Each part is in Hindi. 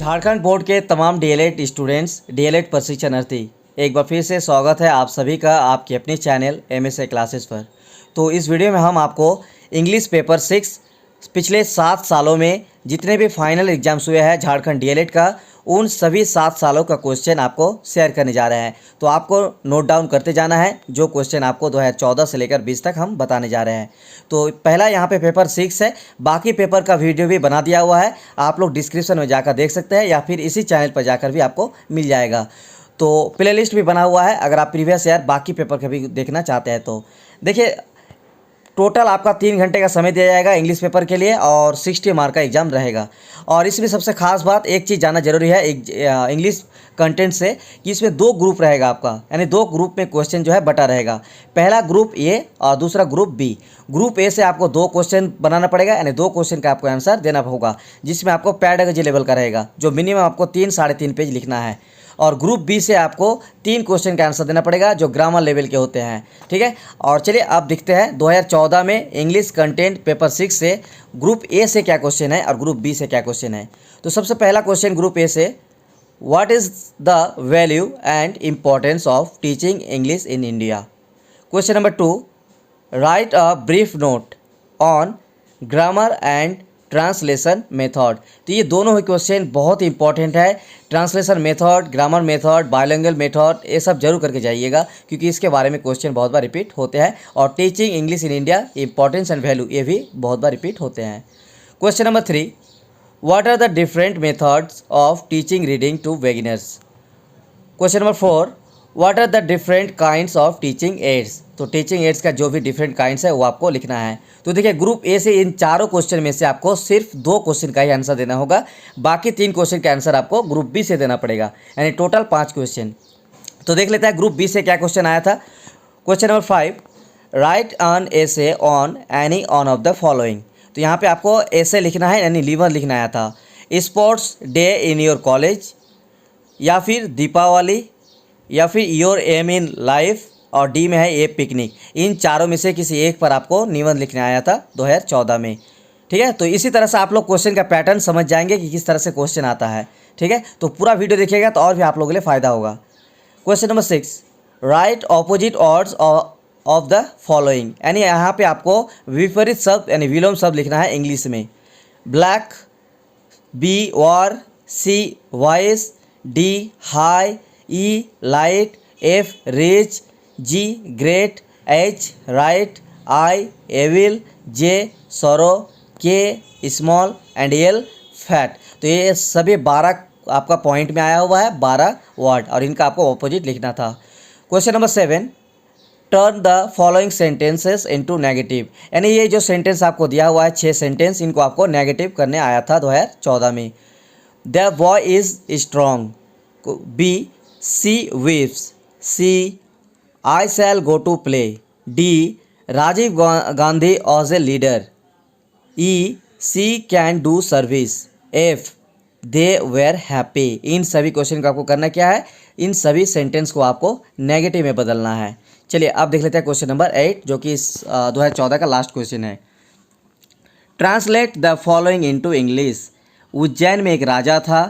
झारखंड बोर्ड के तमाम डीएलएड स्टूडेंट्स, डीएलएड प्रशिक्षणार्थी, एक बार फिर से स्वागत है आप सभी का आपके अपने चैनल एमएसए क्लासेस पर। तो इस वीडियो में हम आपको इंग्लिश पेपर 6 पिछले 7 सालों में जितने भी फाइनल एग्जाम्स हुए हैं झारखंड डीएलएड का, उन सभी 7 सालों का क्वेश्चन आपको शेयर करने जा रहे हैं। तो आपको नोट डाउन करते जाना है जो क्वेश्चन आपको 2014 से लेकर 20 तक हम बताने जा रहे हैं। तो पहला यहाँ पे पेपर 6 है, बाकी पेपर का वीडियो भी बना दिया हुआ है, आप लोग डिस्क्रिप्शन में जाकर देख सकते हैं या फिर इसी चैनल पर जाकर भी आपको मिल जाएगा। तो प्ले लिस्ट भी बना हुआ है अगर आप प्रीवियस ईयर बाकी पेपर का भी देखना चाहते हैं तो। देखिए, टोटल आपका 3 घंटे का समय दिया जाएगा इंग्लिश पेपर के लिए और 60 मार्क का एग्जाम रहेगा। और इसमें सबसे खास बात एक चीज़ जानना जरूरी है इंग्लिश कंटेंट से कि इसमें 2 ग्रुप रहेगा आपका, यानी 2 ग्रुप में क्वेश्चन जो है बटा रहेगा। पहला ग्रुप ए और दूसरा ग्रुप बी। ग्रुप ए से आपको 2 क्वेश्चन बनाना पड़ेगा, यानी 2 क्वेश्चन का आपको आंसर देना होगा, जिसमें आपको पेडागोजी लेवल का रहेगा, जो मिनिमम आपको 3-3.5 पेज लिखना है। और ग्रुप बी से आपको 3 क्वेश्चन का आंसर देना पड़ेगा जो ग्रामर लेवल के होते हैं, ठीक है। और चलिए अब देखते हैं 2014 में इंग्लिश कंटेंट पेपर 6 से ग्रुप ए से क्या क्वेश्चन है और ग्रुप बी से क्या क्वेश्चन है। तो सबसे पहला क्वेश्चन ग्रुप ए से, what is the value and importance of teaching English in India. Question number 2, write a brief note on grammar and translation method. तो ये दोनों ही क्वेश्चन बहुत ही इंपॉर्टेंट है। Translation method, grammar method, bilingual method, ये सब जरूर करके जाइएगा क्योंकि इसके बारे में क्वेश्चन बहुत बार रिपीट होते हैं। और teaching English in India, importance and value, ये भी बहुत बार रिपीट होते हैं। Question number 3, what are the different methods of teaching reading to beginners. Question number 4, what are the different kinds of teaching aids. तो टीचिंग एड्स का जो भी डिफरेंट काइंड्स है वो आपको लिखना है। तो देखिए, ग्रुप ए से इन चारों क्वेश्चन में से आपको सिर्फ 2 क्वेश्चन का ही आंसर देना होगा, बाकी 3 क्वेश्चन का आंसर आपको ग्रुप बी से देना पड़ेगा, यानी टोटल 5 क्वेश्चन। तो देख लेते हैं ग्रुप बी से क्या क्वेश्चन आया था। Question number 5, write an essay on any one of the following. तो यहाँ पे आपको एसे लिखना है, यानी लीवर लिखना आया था। Sports day in your college, या फिर दीपावली, या फिर योर एम इन लाइफ, और डी में है ये पिकनिक। इन चारों में से किसी एक पर आपको निबंध लिखने आया था 2014 में, ठीक है। तो इसी तरह से आप लोग क्वेश्चन का पैटर्न समझ जाएंगे कि किस तरह से क्वेश्चन आता है, ठीक है। तो पूरा वीडियो देखिएगा तो और भी आप लोगों के लिए फ़ायदा होगा। Question number 6, right opposite odds of the following. यानी यहाँ पे आपको विपरीत शब्द यानी विलोम शब्द लिखना है इंग्लिश में। ब्लैक, बी वॉर, सी वॉइस, डी हाई, ई लाइट, एफ रिच, जी ग्रेट, एच राइट, आई एविल, जे सॉरो, के स्मॉल एंड एल फैट। तो ये सभी 12 आपका पॉइंट में आया हुआ है, 12 वर्ड, और इनका आपको ऑपोजिट लिखना था। Question number 7, turn the following sentences into negative. यानी ये जो सेंटेंस आपको दिया हुआ है 6 सेंटेंस, इनको आपको नेगेटिव करने आया था 2014 में। The boy is strong, B she weaves, C I shall go to play, D Rajiv Gandhi was a leader, E she can do service, F they were happy। इन सभी क्वेश्चन का आपको करना क्या है, इन सभी सेंटेंस को आपको नेगेटिव में बदलना है। चलिए अब देख लेते हैं क्वेश्चन नंबर 8 जो कि 2014 का लास्ट क्वेश्चन है। Translate the following into English. Ujjain में एक राजा था,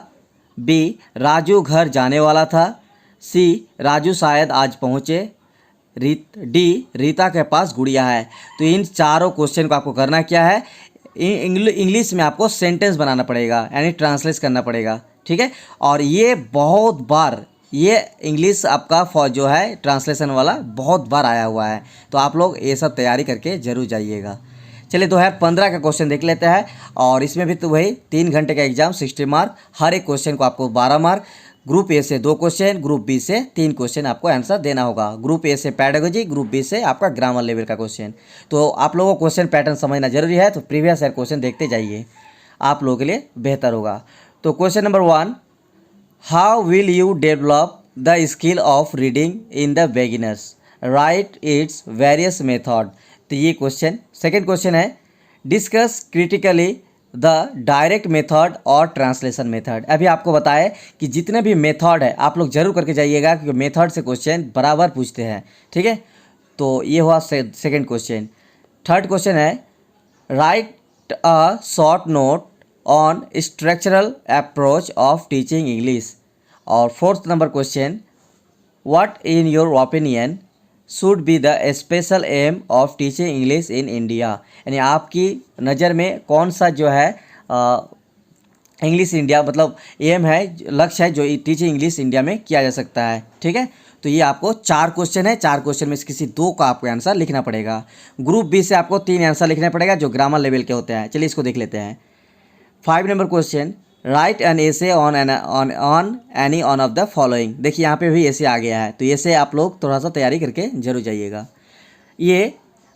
बी राजू घर जाने वाला था, सी राजू शायद आज पहुँचे, डी रीता के पास गुड़िया है। तो इन चारों क्वेश्चन को आपको करना क्या है, इंग्लिश में आपको सेंटेंस बनाना पड़ेगा, यानी ट्रांसलेट करना पड़ेगा, ठीक है। और ये बहुत बार ये इंग्लिश आपका जो है ट्रांसलेशन वाला बहुत बार आया हुआ है, तो आप लोग ये सब तैयारी करके जरूर जाइएगा। चलिए 2015 का क्वेश्चन देख लेते हैं, और इसमें भी तो वही 3 घंटे का एग्जाम, 60 मार्क, हर एक क्वेश्चन को आपको 12 मार्क। ग्रुप ए से 2 क्वेश्चन, ग्रुप बी से 3 क्वेश्चन आपको आंसर देना होगा। ग्रुप ए से पेडागोजी, ग्रुप बी से आपका ग्रामर लेवल का क्वेश्चन। तो आप लोगों को क्वेश्चन पैटर्न समझना जरूरी है, तो प्रीवियस ईयर क्वेश्चन देखते जाइए, आप लोगों के लिए बेहतर होगा। तो question number 1, how will you develop the skill of reading in the beginners, right its various method. तो ये क्वेश्चन। सेकेंड क्वेश्चन है, discuss critically the direct method और ट्रांसलेशन मेथड। अभी आपको बताया कि जितने भी मेथड है आप लोग जरूर करके जाइएगा क्योंकि मेथड से क्वेश्चन बराबर पूछते हैं, ठीक है। तो ये हुआ सेकंड क्वेश्चन। थर्ड क्वेश्चन है, write a short note on structural approach of teaching English. और fourth number question, what in your opinion should be the special aim of teaching English in India. यानी आपकी नज़र में कौन सा जो है इंग्लिश इंडिया मतलब एम है, लक्ष्य है जो टीचिंग इंग्लिश इंडिया में किया जा सकता है। ठीक है, तो ये आपको 4 क्वेश्चन है, 4 क्वेश्चन में से किसी 2 का आपको आंसर लिखना पड़ेगा। ग्रुप बी से आपको 3 आंसर लिखना पड़ेगा जो ग्रामर लेवल के होते हैं। चलिए इसको देख लेते हैं। 5 number question, right an essay on any one of the following. देखिए यहाँ पे भी एसे आ गया है, तो एसे आप लोग थोड़ा सा तैयारी करके जरूर जाइएगा। A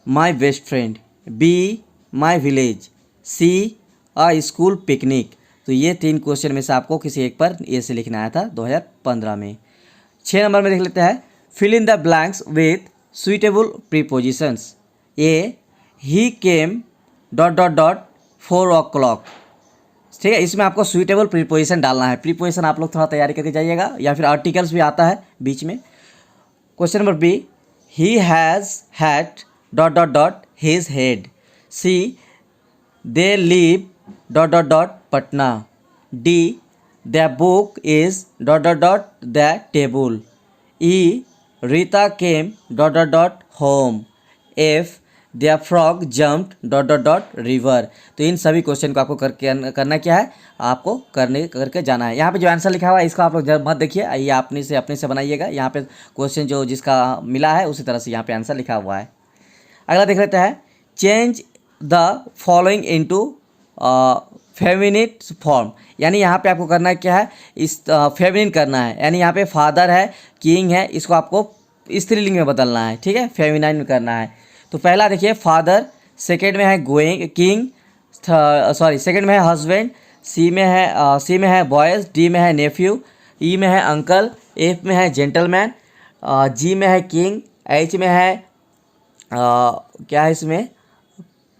my best friend, B my village, C a school picnic. तो ये 3 क्वेश्चन में से आपको किसी एक पर एसे लिखना आया था 2015 में। 6 नंबर में देख लेते हैं, fill in the blanks with suitable prepositions. A he came dot dot dot 4 o'clock। ठीक है, इसमें आपको सुइटेबल प्रीपोजिशन डालना है। प्रीपोजिशन आप लोग थोड़ा तैयारी करके जाइएगा, या फिर आर्टिकल्स भी आता है बीच में। Question number B, he has had dot dot dot his head. C they live dot dot dot Patna. D the book is dot dot dot the table. E Rita came dot dot dot home. F the frog jumped dot dot dot river. तो इन सभी क्वेश्चन को आपको करना क्या है, आपको करके जाना है। यहाँ पे जो आंसर लिखा हुआ है इसको आप लोग जब मत देखिए, ये अपने से बनाइएगा। यहाँ पे क्वेश्चन जो जिसका मिला है उसी तरह से यहाँ पे आंसर लिखा हुआ है। अगला देख लेते हैं, change the following into feminine form. यानी यहाँ पे आपको करना क्या है, इस फेमिनिन करना है। यानी यहाँ पे फादर है, किंग है, इसको आपको स्त्रीलिंग में बदलना है। ठीक है, फेमिनाइन में करना है। तो पहला देखिए फादर, सेकेंड में है गोइंग किंग, सेकेंड में है हस्बैंड, सी में है बॉयज़, डी में है नेफ्यू, ई में है अंकल, एफ में है जेंटलमैन, जी में है किंग, एच में है क्या है इसमें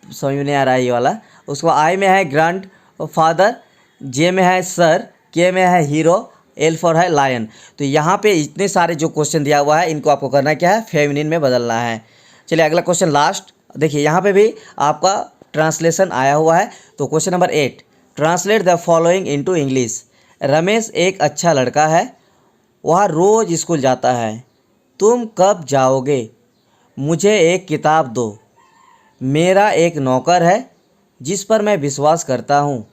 समझ में नहीं आ रहा है ये वाला। उसको आई में है ग्रैंड फादर, जे में है सर, के में है हीरो, एल फॉर है लायन। तो यहाँ पे इतने सारे जो क्वेश्चन दिया हुआ है इनको आपको करना क्या है, फेमिनिन में बदलना है। चलिए अगला क्वेश्चन लास्ट देखिए, यहाँ पे भी आपका ट्रांसलेशन आया हुआ है। तो question number 8, translate the following into English. Ramesh एक अच्छा लड़का है, वह रोज़ स्कूल जाता है। तुम कब जाओगे? मुझे एक किताब दो। मेरा एक नौकर है जिस पर मैं विश्वास करता हूँ।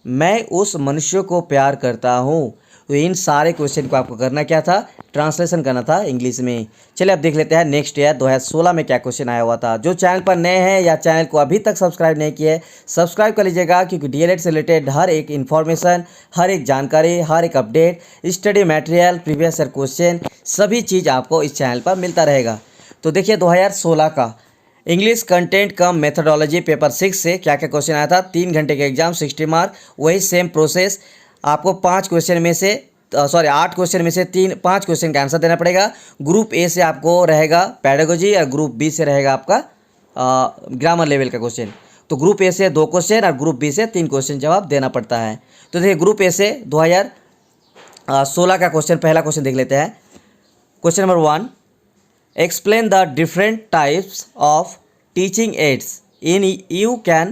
मैं उस मनुष्य को प्यार करता हूँ। तो इन सारे क्वेश्चन को आपको करना क्या था, ट्रांसलेशन करना था इंग्लिश में। चलिए अब देख लेते हैं नेक्स्ट ईयर 2016 में क्या क्वेश्चन आया हुआ था। जो चैनल पर नए हैं या चैनल को अभी तक सब्सक्राइब नहीं किए, सब्सक्राइब कर लीजिएगा, क्योंकि डीएलएड से रिलेटेड हर एक इन्फॉर्मेशन, हर एक जानकारी, हर एक update, study material, previous year question, सभी चीज़ आपको इस चैनल पर मिलता रहेगा। तो देखिए 2016 का इंग्लिश कंटेंट कम मेथडोलॉजी पेपर 6 से क्या क्या क्वेश्चन आया था। 3 घंटे के एग्जाम, 60 मार्क, वही सेम प्रोसेस। आपको 8 क्वेश्चन में से 5 क्वेश्चन का आंसर देना पड़ेगा। ग्रुप ए से आपको रहेगा पेडागोजी और ग्रुप बी से रहेगा आपका ग्रामर लेवल का क्वेश्चन। तो ग्रुप ए से 2 क्वेश्चन और ग्रुप बी से 3 क्वेश्चन जवाब देना पड़ता है। तो देखिए ग्रुप ए से 2016 का क्वेश्चन, पहला क्वेश्चन देख लेते हैं। Question number 1, explain the different types of teaching aids in you can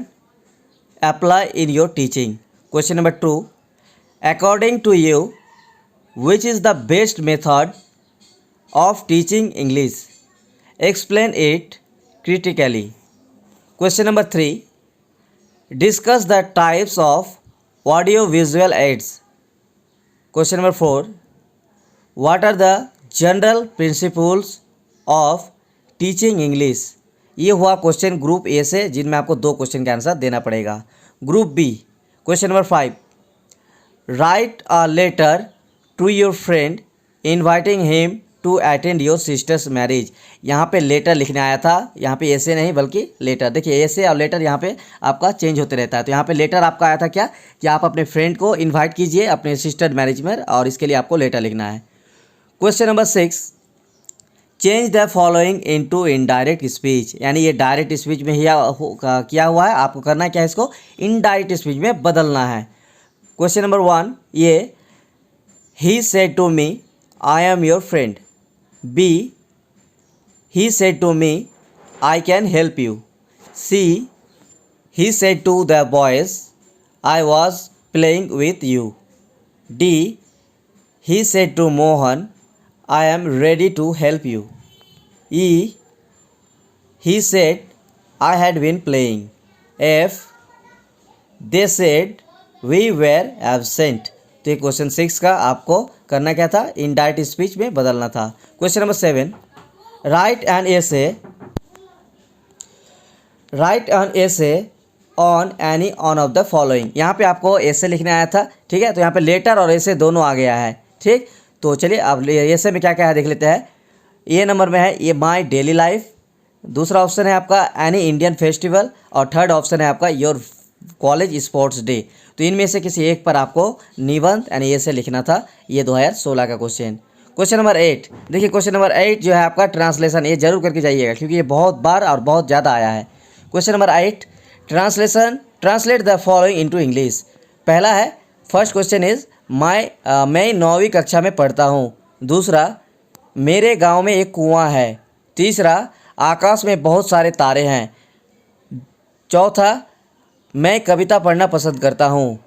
apply in your teaching. Question number 2, according to you, which is the best method of teaching English? Explain it critically. Question number 3, discuss the types of audio visual aids. Question number 4, what are the general principles of teaching English. ये हुआ क्वेश्चन ग्रुप ए से, जिनमें आपको 2 क्वेश्चन का आंसर देना पड़ेगा। Group B question number 5, write a letter to your friend inviting him to attend your sister's marriage. यहाँ पे लेटर लिखने आया था, यहाँ पे ऐसे नहीं बल्कि लेटर। देखिए ऐसे और लेटर यहाँ पे आपका चेंज होते रहता है। तो यहाँ पे लेटर आपका आया था क्या, कि आप अपने फ्रेंड को इन्वाइट कीजिए अपने सिस्टर मैरिज में, और इसके लिए आपको लेटर लिखना है। Question number 6, change the following into indirect speech. यानी ये डायरेक्ट स्पीच में ही किया हुआ है, आपको करना क्या है, इसको इनडायरेक्ट स्पीच में बदलना है। Question number 1, A he said to me I am your friend. B he said to me I can help you. C he said to the boys I was playing with you. D. He said to Mohan, I am ready to help you. E. He said, I had been playing. F. They said, we were absent. तो ये क्वेश्चन 6 का आपको करना क्या था, इनडायरेक्ट स्पीच में बदलना था। Question number 7, right an essay on any one of the following. यहाँ पे आपको एसे लिखने आया था, ठीक है। तो यहाँ पे लेटर और एसे दोनों आ गया है, ठीक। तो चलिए अब एसे में क्या क्या है देख लेते हैं। ए नंबर में है ये माई डेली लाइफ, दूसरा ऑप्शन है आपका एनी इंडियन फेस्टिवल, और थर्ड ऑप्शन है आपका योर कॉलेज स्पोर्ट्स डे। तो इनमें से किसी एक पर आपको निबंध यानी एसे लिखना था। ये 2016 का क्वेश्चन। क्वेश्चन नंबर 8, देखिए क्वेश्चन नंबर 8 जो है आपका ट्रांसलेशन, ये जरूर करके जाइएगा क्योंकि ये बहुत बार और बहुत ज़्यादा आया है। Question number 8, translate the following into English. पहला है, फर्स्ट क्वेश्चन इज मैं 9वीं कक्षा में पढ़ता हूँ। दूसरा, मेरे गांव में एक कुआं है। तीसरा, आकाश में बहुत सारे तारे हैं। चौथा, मैं कविता पढ़ना पसंद करता हूँ।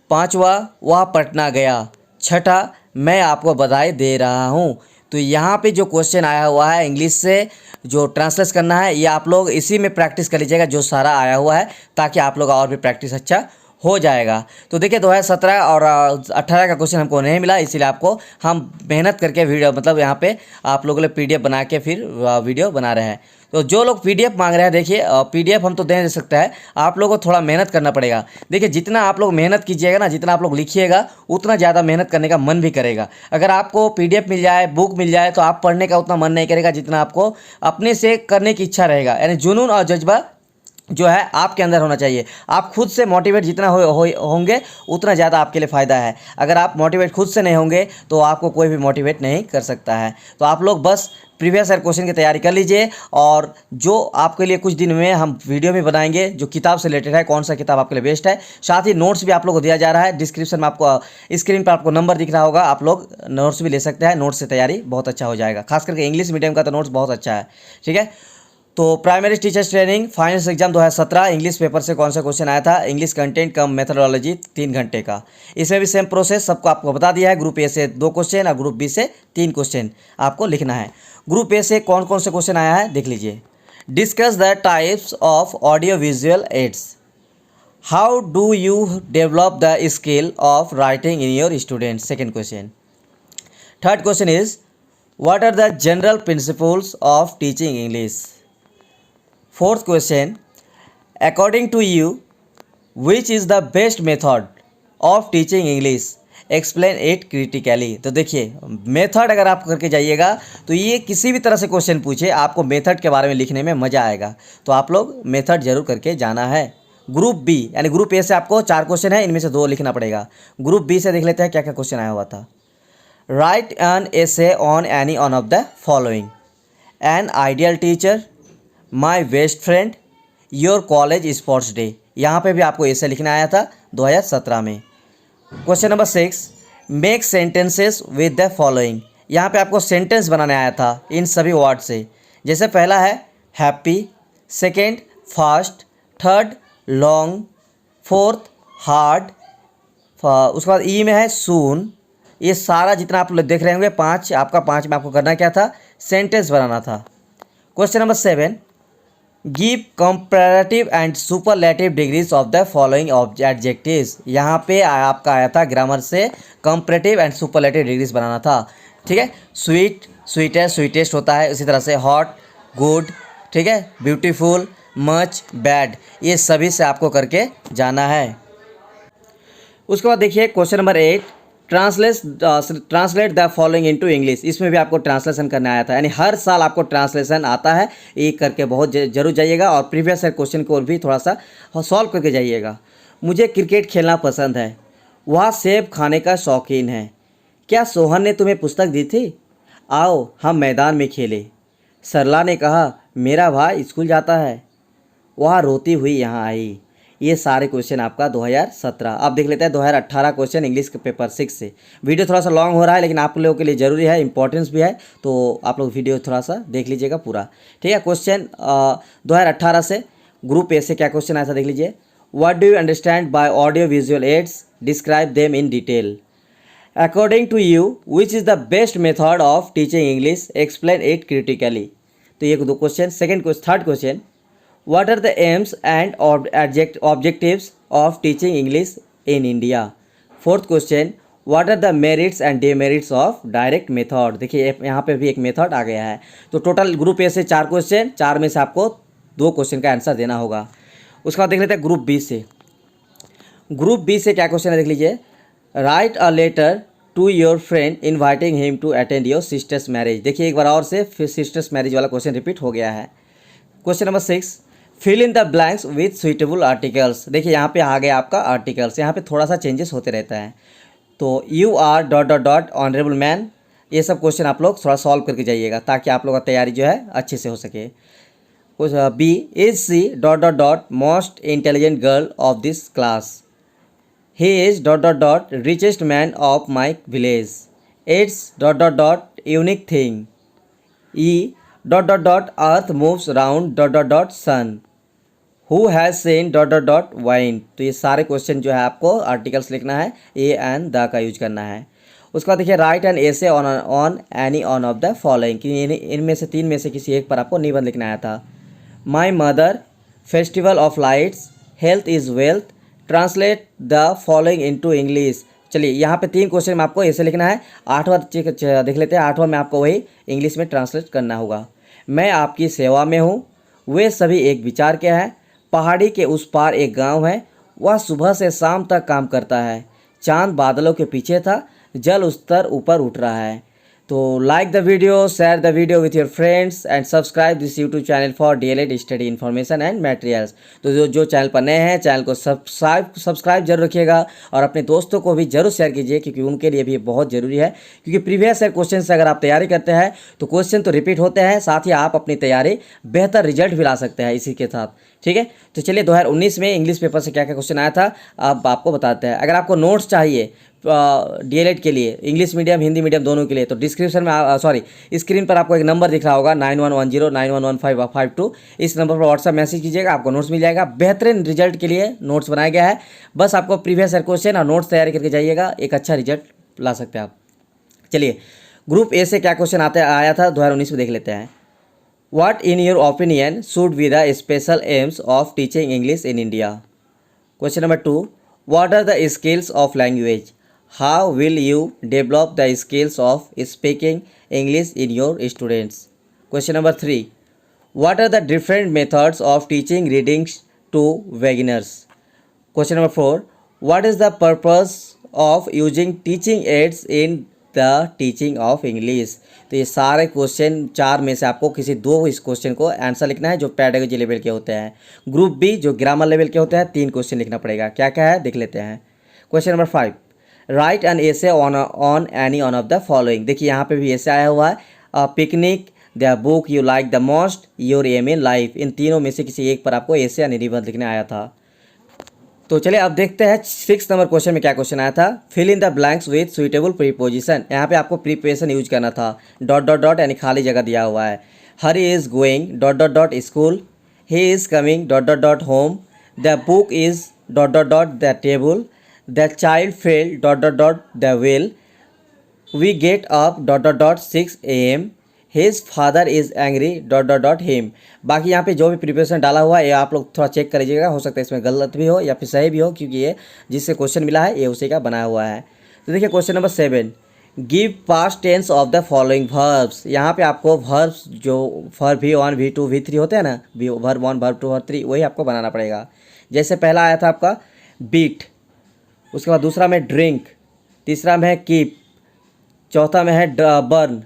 पांचवा, वह पटना गया। छठा, मैं आपको बधाई दे रहा हूँ। तो यहाँ पे जो क्वेश्चन आया हुआ है इंग्लिश से जो ट्रांसलेट करना है, ये आप लोग इसी में प्रैक्टिस कर लीजिएगा जो सारा आया हुआ है, ताकि आप लोग और भी प्रैक्टिस अच्छा हो जाएगा। तो देखिए 2017 और 18 का क्वेश्चन हमको नहीं मिला, इसीलिए आपको हम मेहनत करके वीडियो मतलब यहाँ पे आप लोगों ने PDF बना के फिर वीडियो बना रहे हैं। तो जो लोग PDF मांग रहे हैं, देखिए PDF हम तो दे सकते हैं, आप लोगों को थोड़ा मेहनत करना पड़ेगा। देखिए जितना आप लोग मेहनत कीजिएगा ना, जितना आप लोग लिखिएगा, उतना ज़्यादा मेहनत करने का मन भी करेगा। अगर आपको PDF मिल जाए, बुक मिल जाए, तो आप पढ़ने का उतना मन नहीं करेगा जितना आपको अपने से करने की इच्छा रहेगा। यानी जुनून और जज्बा जो है आपके अंदर होना चाहिए। आप खुद से मोटिवेट जितना होंगे उतना ज़्यादा आपके लिए फ़ायदा है। अगर आप मोटिवेट खुद से नहीं होंगे तो आपको कोई भी मोटिवेट नहीं कर सकता है। तो आप लोग बस प्रीवियस ईयर क्वेश्चन की तैयारी कर लीजिए, और जो आपके लिए कुछ दिन में हम वीडियो भी बनाएंगे जो किताब से रिलेटेड है, कौन सा किताब आपके लिए बेस्ट है। साथ ही नोट्स भी आप लोगों को दिया जा रहा है। डिस्क्रिप्शन में आपको स्क्रीन पर आपको नंबर दिख रहा होगा, आप लोग नोट्स भी ले सकते हैं। नोट्स से तैयारी बहुत अच्छा हो जाएगा, खास करके इंग्लिश मीडियम का तो नोट्स बहुत अच्छा है, ठीक है। तो primary teachers training finals exam 2017 English paper से कौन सा क्वेश्चन आया था, इंग्लिश कंटेंट कम मेथोडोलॉजी 3 घंटे का। इसमें भी सेम प्रोसेस सबको आपको बता दिया है। ग्रुप ए से 2 क्वेश्चन और ग्रुप बी से 3 क्वेश्चन आपको लिखना है। ग्रुप ए से कौन कौन से क्वेश्चन आया है देख लीजिए। Discuss the types of audio visual aids. How do you develop the skill of writing in your student, second question. Third question is what are the general principles of teaching English. Fourth question, according to you which is the best method of teaching English, explain it critically. तो देखिए मेथड अगर आप करके जाइएगा तो ये किसी भी तरह से क्वेश्चन पूछे, आपको मेथड के बारे में लिखने में मज़ा आएगा। तो आप लोग मेथड जरूर करके जाना है। ग्रुप बी यानी ग्रुप ए से आपको 4 क्वेश्चन है, इनमें से 2 लिखना पड़ेगा। ग्रुप बी से देख लेते हैं क्या क्या क्वेश्चन आया हुआ था। Right an essay on any one of the following, an ideal teacher, my best friend, your college sports day. यहाँ पे भी आपको ऐसे लिखना आया था 2017 में। Question number 6, make sentences with the following. यहाँ पे आपको सेंटेंस बनाने आया था इन सभी वर्ड से। जैसे पहला है happy, second fast, third long, fourth hard, उसके बाद ई में है सून। ये सारा जितना आप लोग देख रहे होंगे 5 आपका 5 में आपको करना क्या था, सेंटेंस बनाना था। Question number 7, give comparative and superlative degrees of the following adjectives. यहाँ पे आपका आया था ग्रामर से कंपैरेटिव एंड सुपरलेटिव डिग्रीज बनाना था, ठीक है। स्वीट, स्वीटेस्ट, स्वीटेस्ट होता है। इसी तरह से हॉट, गुड, ठीक है, ब्यूटीफुल, मच, बैड, ये सभी से आपको करके जाना है। उसके बाद देखिए question number 8, translate the following into English. इसमें भी आपको ट्रांसलेशन करना आया था, यानी हर साल आपको ट्रांसलेशन आता है, ये करके बहुत जरूर जाइएगा। और प्रीवियस क्वेश्चन को भी थोड़ा सा सॉल्व करके जाइएगा। मुझे क्रिकेट खेलना पसंद है, वह सेब खाने का शौकीन है। क्या सोहन ने तुम्हें पुस्तक दी थी? आओ हम मैदान में खेले। सरला ने कहा मेरा भाई स्कूल जाता है, वह रोती हुई यहाँ आई। ये सारे क्वेश्चन आपका 2017। अब देख लेते हैं 2018 क्वेश्चन इंग्लिश के पेपर 6 से। वीडियो थोड़ा सा लॉन्ग हो रहा है लेकिन आप लोगों के लिए ज़रूरी है, इंपॉर्टेंस भी है, तो आप लोग वीडियो थोड़ा सा देख लीजिएगा पूरा, ठीक है। क्वेश्चन 2018 से ग्रुप ए से क्या क्वेश्चन आया था देख लीजिए। What do you understand by audio visual aids, describe them in detail. According to you which is the best method of teaching English, explain it critically. तो ये दो क्वेश्चन। Second question, third question, what are the aims and objectives of teaching English in India. Fourth question, what are the merits and demerits of direct method. देखिए यहाँ पे भी एक मेथड आ गया है। तो टोटल ग्रुप ए से 4 क्वेश्चन, 4 में से आपको 2 क्वेश्चन का आंसर देना होगा। उसके बाद देख लेते हैं ग्रुप बी से। ग्रुप बी से क्या क्वेश्चन है देख लीजिए। Write a letter to your friend inviting him to attend your sister's marriage. देखिए एक बार और से फिर सिस्टर्स मैरिज वाला क्वेश्चन रिपीट हो गया है। Question number 6, fill in the blanks with suitable articles. देखिए यहाँ पे आ गया आपका आर्टिकल्स, यहाँ पे थोड़ा सा चेंजेस होते रहता है। तो you R dot dot dot honourable man, ये सब क्वेश्चन आप लोग थोड़ा सॉल्व करके जाइएगा ताकि आप लोगों का तैयारी जो है अच्छे से हो सके। B, is she dot dot dot most intelligent girl of this class. He is dot dot dot richest man of my village. It's dot dot dot unique thing. E dot dot dot earth moves round dot dot dot sun. Who has seen dot dot dot wine. तो ये सारे क्वेश्चन जो है आपको आर्टिकल्स लिखना है, ए एंड द का यूज करना है। उसके बाद देखिए right an essay on any one of the following, कि इनमें से 3 में से किसी एक पर आपको निबंध लिखना आया था। My mother, festival of lights, health is wealth, translate the following into English. चलिए यहाँ पे 3 क्वेश्चन में आपको ऐसे लिखना है। 8वां देख लेते हैं। 8वां में आपको वही इंग्लिश में ट्रांसलेट करना होगा। मैं आपकी सेवा में हूँ, वे सभी एक विचार के हैं, पहाड़ी के उस पार एक गांव है, वह सुबह से शाम तक काम करता है, चांद बादलों के पीछे था, जल उस तर ऊपर उठ रहा है। तो like the video, share the video with your friends and subscribe this YouTube channel for DElEd study information and materials. तो जो चैनल पर नए हैं चैनल को सब्सक्राइब जरूर रखिएगा और अपने दोस्तों को भी जरूर शेयर कीजिए क्योंकि उनके लिए भी बहुत ज़रूरी है। क्योंकि प्रीवियस ईयर क्वेश्चन से अगर आप तैयारी करते हैं तो क्वेश्चन तो रिपीट होते हैं, साथ ही आप अपनी तैयारी बेहतर रिजल्ट भी ला सकते हैं इसी के साथ। ठीक है, तो चलिए 2019 में इंग्लिश पेपर से क्या क्या क्वेश्चन आया था अब आपको बताते हैं। अगर आपको नोट्स चाहिए डीएलएड के लिए, इंग्लिश मीडियम हिंदी मीडियम दोनों के लिए, तो डिस्क्रिप्शन में स्क्रीन पर आपको एक नंबर दिख रहा होगा 9110911552। इस नंबर पर व्हाट्सअप मैसेज कीजिएगा, आपको नोट्स मिल जाएगा। बेहतरीन रिजल्ट के लिए नोट्स बनाया गया है, बस आपको प्रीवियस ईयर क्वेश्चन और नोट्स तैयारी करके जाइएगा, एक अच्छा रिजल्ट ला सकते हैं आप। चलिए ग्रुप ए से क्या क्वेश्चन आया था 2019 में देख लेते हैं। What in your opinion should be the special aims of teaching English in India? Question number 2. What are the skills of language? How will you develop the skills of speaking English in your students? Question number 3. What are the different methods of teaching readings to beginners? Question number 4. What is the purpose of using teaching aids in the teaching of English? तो ये सारे क्वेश्चन 4 में से आपको किसी 2 इस क्वेश्चन को आंसर लिखना है जो पेडागोजी लेवल के होते हैं। ग्रुप बी जो ग्रामर लेवल के होते हैं 3 क्वेश्चन लिखना पड़ेगा। क्या क्या है देख लेते हैं। Question number 5, write an essay on any one of the following. देखिए यहाँ पे भी ऐसे आया हुआ है, picnic, the book you like the most, your aim in life. इन तीनों में से किसी एक पर आपको ऐसे या निबंध लिखने आया था। तो चलिए अब देखते हैं 6 नंबर क्वेश्चन में क्या क्वेश्चन आया था। Fill in the blanks with suitable preposition. यहाँ पे आपको प्रीपोजिशन यूज करना था, डॉट डॉट डॉट यानी खाली जगह दिया हुआ है। Hari is going dot dot dot school, he is coming dot dot dot home, the book is dot dot dot the table, the child fell dot dot dot the well, we get up dot dot dot 6 AM, his father is angry dot dot dot him. बाकी यहाँ पे जो भी प्रिपरेशन डाला हुआ है ये आप लोग थोड़ा चेक कर लीजिएगा, हो सकता है इसमें गलत भी हो या फिर सही भी हो क्योंकि ये जिससे क्वेश्चन मिला है ये उसी का बनाया हुआ है। तो देखिए question number 7, give past tense of the following verbs. यहाँ पे आपको वर्ब्स जो वर्ब V1 V2 V3 होते हैं ना, वर्ब 1 वर्ब 2 वर्ब 3, वही आपको बनाना पड़ेगा। जैसे पहला आया था आपका बीट, उसके बाद दूसरा में ड्रिंक, तीसरा में है कीप, चौथा में है बर्न,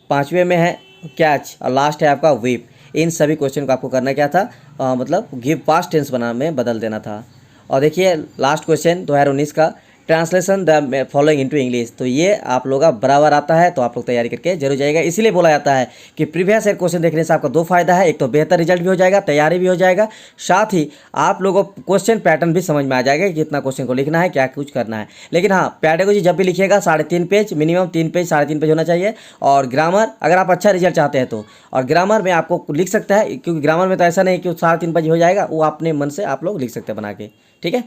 5वें में है कैच और लास्ट है आपका वीप। इन सभी क्वेश्चन को आपको करना क्या था, मतलब गिव पास्ट टेंस में बदल देना था। और देखिए लास्ट क्वेश्चन 2019 का, translation the following into English. तो ये आप लोग का बराबर आता है, तो आप लोग तैयारी करके जरूर जाइएगा। इसीलिए बोला जाता है कि प्रीवियस ईयर क्वेश्चन देखने से आपका दो फायदा है, एक तो बेहतर रिजल्ट भी हो जाएगा, तैयारी भी हो जाएगा, साथ ही आप लोगों को क्वेश्चन पैटर्न भी समझ में आ जाएगा कि कितना क्वेश्चन को लिखना है, क्या कुछ करना है। लेकिन हाँ, पेडागोजी जब भी लिखिएगा 3.5 पेज, मिनिमम 3 पेज 3.5 पेज होना चाहिए। और ग्रामर अगर आप अच्छा रिजल्ट चाहते हैं तो, और ग्रामर में आपको लिख सकता है, क्योंकि ग्रामर में तो ऐसा नहीं कि 3.5 पेज हो जाएगा, वो अपने मन से आप लोग लिख सकते हैं बना के, ठीक है।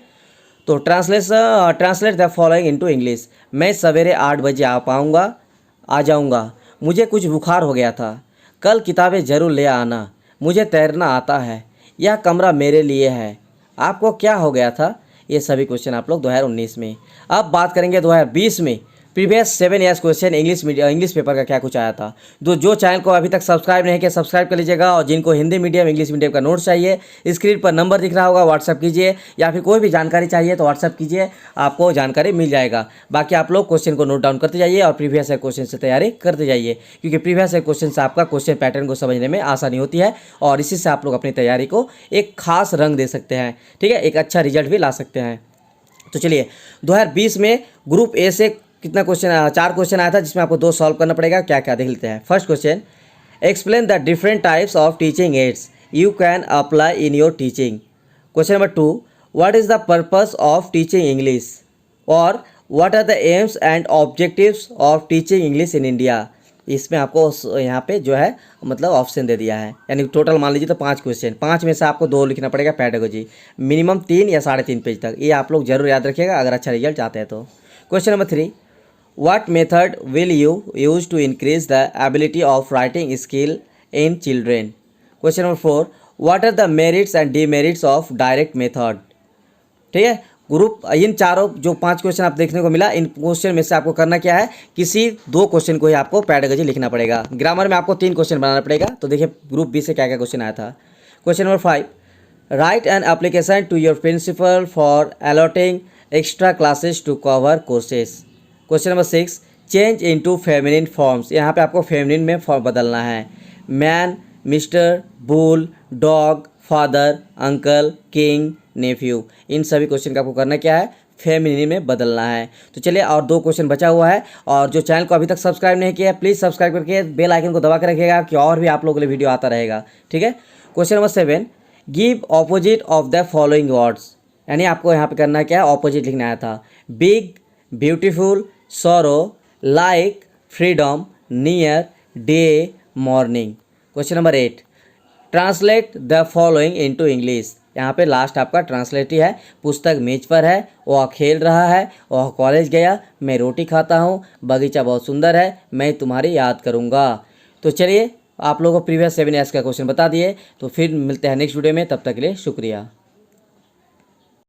तो translate the following into English. मैं सवेरे 8 बजे आ जाऊंगा। मुझे कुछ बुखार हो गया था। कल किताबें ज़रूर ले आना। मुझे तैरना आता है। यह कमरा मेरे लिए है। आपको क्या हो गया था? ये सभी क्वेश्चन आप लोग 2019 में। अब बात करेंगे 2020 में। Previous 7 years question English paper का क्या कुछ आया था। जो चैनल को अभी तक सब्सक्राइब नहीं किया, सब्सक्राइब कर लीजिएगा। और जिनको हिंदी मीडियम इंग्लिश मीडियम का नोट्स चाहिए, स्क्रीन पर नंबर दिख रहा होगा, व्हाट्सअप कीजिए, या फिर कोई भी जानकारी चाहिए तो व्हाट्सअप कीजिए, आपको जानकारी मिल जाएगा। बाकी आप लोग क्वेश्चन को नोट डाउन करते जाइए और प्रीवियस ईयर क्वेश्चन से तैयारी करते जाइए, क्योंकि प्रीवियस ईयर क्वेश्चन से आपका क्वेश्चन पैटर्न को समझने में आसानी होती है, और इसी से आप लोग अपनी तैयारी को एक खास रंग दे सकते हैं, ठीक है, एक अच्छा रिजल्ट भी ला सकते हैं। तो चलिए, 2020 में ग्रुप ए से कितना क्वेश्चन आया? 4 क्वेश्चन आया था, जिसमें आपको 2 सॉल्व करना पड़ेगा। क्या क्या देख लेते हैं। First question, explain the different types of teaching aids you can apply in your teaching. Question number 2, what is the purpose of teaching English, और what are the aims and objectives of teaching English in India. इसमें आपको यहाँ पे जो है मतलब ऑप्शन दे दिया है, यानी टोटल मान लीजिए तो 5 क्वेश्चन, 5 में से आपको 2 लिखना पड़ेगा पेडागोजी, मिनिमम 3 या 3.5 पेज तक। ये आप लोग जरूर याद रखिएगा अगर अच्छा रिजल्ट चाहते हैं तो। Question number 3, what method will you use to increase the ability of writing skill in children? Question number 4, what are the merits and demerits of direct method? ठीक है, ग्रुप इन चारों जो 5 क्वेश्चन आप देखने को मिला, इन क्वेश्चन में से आपको करना क्या है, किसी 2 क्वेश्चन को ही आपको पेडागोजी लिखना पड़ेगा। ग्रामर में आपको 3 क्वेश्चन बनाना पड़ेगा। तो देखिए ग्रुप बी से क्या क्या क्वेश्चन आया था। Question number 5, write an application to your principal for allotting extra classes to cover courses. Question number 6, change into feminine forms. यहाँ पे आपको फेमिनिन में फॉर्म बदलना है। Man, mister, bull, dog, father, uncle, king, nephew. इन सभी क्वेश्चन का आपको करना क्या है, फेमिनिन में बदलना है। तो चलिए, और 2 क्वेश्चन बचा हुआ है। और जो चैनल को अभी तक सब्सक्राइब नहीं किया है, प्लीज़ सब्सक्राइब करके बेल आइकन को दबा कर रखिएगा, कि और भी आप लोगों के लिए वीडियो आता रहेगा, ठीक है। Question number 7, give opposite of the following words. यानी आपको यहाँ पे करना क्या है, ऑपोजिट लिखना आया था। Big, beautiful, sorrow, like, freedom, near, day, morning। Question number 8, translate the following into English. यहाँ पे लास्ट आपका ट्रांसलेट ही है। पुस्तक मेज पर है, वह खेल रहा है, वह कॉलेज गया, मैं रोटी खाता हूँ, बगीचा बहुत सुंदर है, मैं तुम्हारी याद करूँगा। तो चलिए, आप लोगों को प्रीवियस 7 ईयर्स का क्वेश्चन बता दिए। तो फिर मिलते हैं नेक्स्ट वीडियो में, तब तक के लिए शुक्रिया।